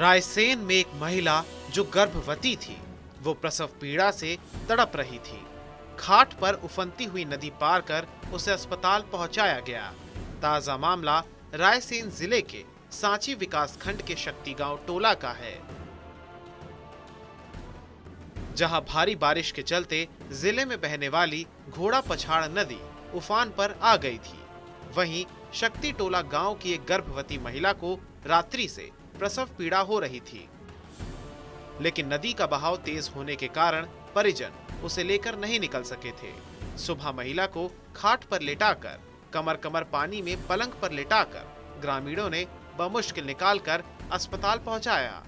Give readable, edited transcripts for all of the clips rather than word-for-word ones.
रायसेन में एक महिला जो गर्भवती थी, वो प्रसव पीड़ा से तड़प रही थी। घाट पर उफनती हुई नदी पार कर उसे अस्पताल पहुंचाया गया। ताजा मामला रायसेन जिले के सांची विकासखंड के शक्ति गांव टोला का है, जहां भारी बारिश के चलते जिले में बहने वाली घोड़ा पछाड़ नदी उफान पर आ गई थी। वहीं शक्ति टोला गांव की एक गर्भवती महिला को रात्रि से प्रसव पीड़ा हो रही थी, लेकिन नदी का बहाव तेज होने के कारण परिजन उसे लेकर नहीं निकल सके थे। सुबह महिला को खाट पर लेटाकर कमर कमर पानी में पलंग पर लेटाकर ग्रामीणों ने बमुश्किल निकालकर अस्पताल पहुंचाया।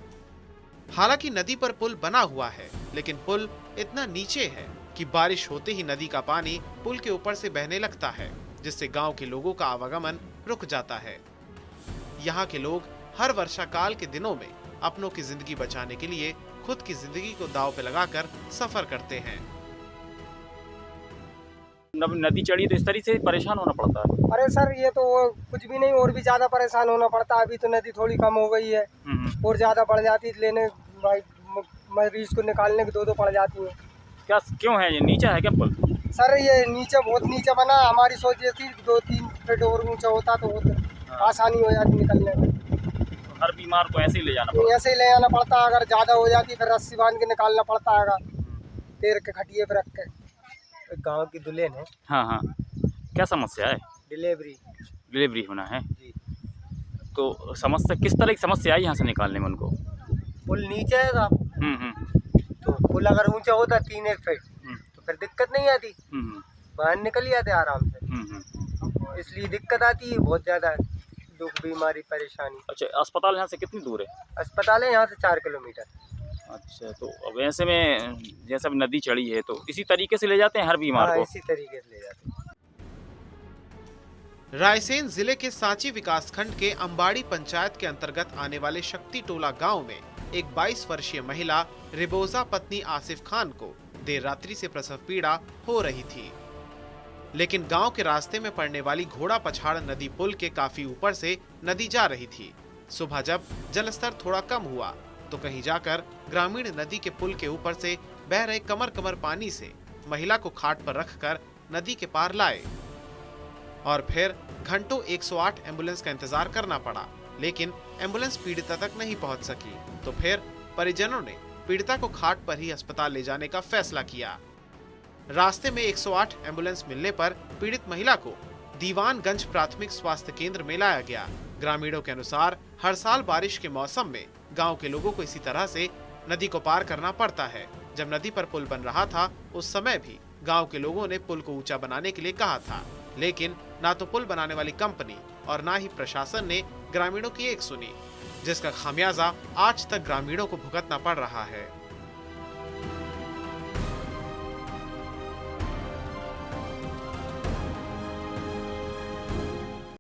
हालांकि नदी पर पुल बना हुआ है, लेकिन पुल इतना नीचे है कि बारिश होते ही नदी का पानी पुल के ऊपर से बहने लगता है, जिससे गांव के लोगों का आवागमन रुक जाता है। यहाँ के लोग हर वर्षा काल के दिनों में अपनों की जिंदगी बचाने के लिए खुद की जिंदगी को दांव पे लगाकर सफर करते हैं। नदी चढ़ी तो इस तरीके से परेशान होना पड़ता है। अरे सर, ये तो कुछ भी नहीं, और भी ज्यादा परेशान होना पड़ता है। अभी तो नदी थोड़ी कम हो गई है, और ज्यादा बढ़ जाती है, लेने भाई मरीज को निकालने की दो पड़ जाती है। क्या क्यों है ये नीचा है क्या पुल? सर ये नीचे बहुत नीचे बना। हमारी सोच ये थी 2-3 फीट और ऊंचा होता तो बहुत आसानी हो जाती निकलने में। हर बीमार को ऐसे ही ले जाना पड़ता? ऐसे ही ले जाना पड़ता है। अगर ज्यादा हो जाती फिर रस्सी बांध के निकालना पड़ता है, तैर के खटिए पे रख के। गांव की दुल्हन है। हाँ हाँ, क्या समस्या है? डिलीवरी होना है जी। तो समस्या किस तरह की समस्या आई यहाँ से निकालने में उनको? पुल नीचे है साहब, तो पुल अगर ऊंचा होता 3-1 फीट तो फिर दिक्कत नहीं आती, बाहर निकल जाते आराम से। इसलिए दिक्कत आती है बहुत ज्यादा, दुख बीमारी परेशानी। अच्छा, अस्पताल यहाँ से कितनी दूर है? अस्पताल है यहाँ से 4 किलोमीटर। अच्छा, तो अब ऐसे में जैसे अब नदी चढ़ी है तो इसी तरीके से ले जाते हैं हर बीमार को? इसी तरीके से ले जाते हैं। रायसेन जिले के सांची विकासखंड के अंबाड़ी पंचायत के अंतर्गत आने वाले शक्ति टोला गांव में एक 22 वर्षीय महिला रिबोजा पत्नी आसिफ खान को देर रात्रि से प्रसव पीड़ा हो रही थी, लेकिन गांव के रास्ते में पड़ने वाली घोड़ा पछाड़ नदी पुल के काफी ऊपर से नदी जा रही थी। सुबह जब जलस्तर थोड़ा कम हुआ तो कहीं जाकर ग्रामीण नदी के पुल के ऊपर से बह रहे कमर कमर पानी से महिला को खाट पर रखकर नदी के पार लाए और फिर घंटों 108 एम्बुलेंस का इंतजार करना पड़ा, लेकिन एम्बुलेंस पीड़िता तक नहीं पहुंच सकी। तो फिर परिजनों ने पीड़िता को खाट पर ही अस्पताल ले जाने का फैसला किया। रास्ते में 108 एम्बुलेंस मिलने पर पीड़ित महिला को दीवानगंज प्राथमिक स्वास्थ्य केंद्र में लाया गया। ग्रामीणों के अनुसार हर साल बारिश के मौसम में गांव के लोगों को इसी तरह से नदी को पार करना पड़ता है। जब नदी पर पुल बन रहा था उस समय भी गांव के लोगों ने पुल को ऊंचा बनाने के लिए कहा था, लेकिन ना तो पुल बनाने वाली कंपनी और ना ही प्रशासन ने ग्रामीणों की एक सुनी, जिसका खामियाजा आज तक ग्रामीणों को भुगतना पड़ रहा है।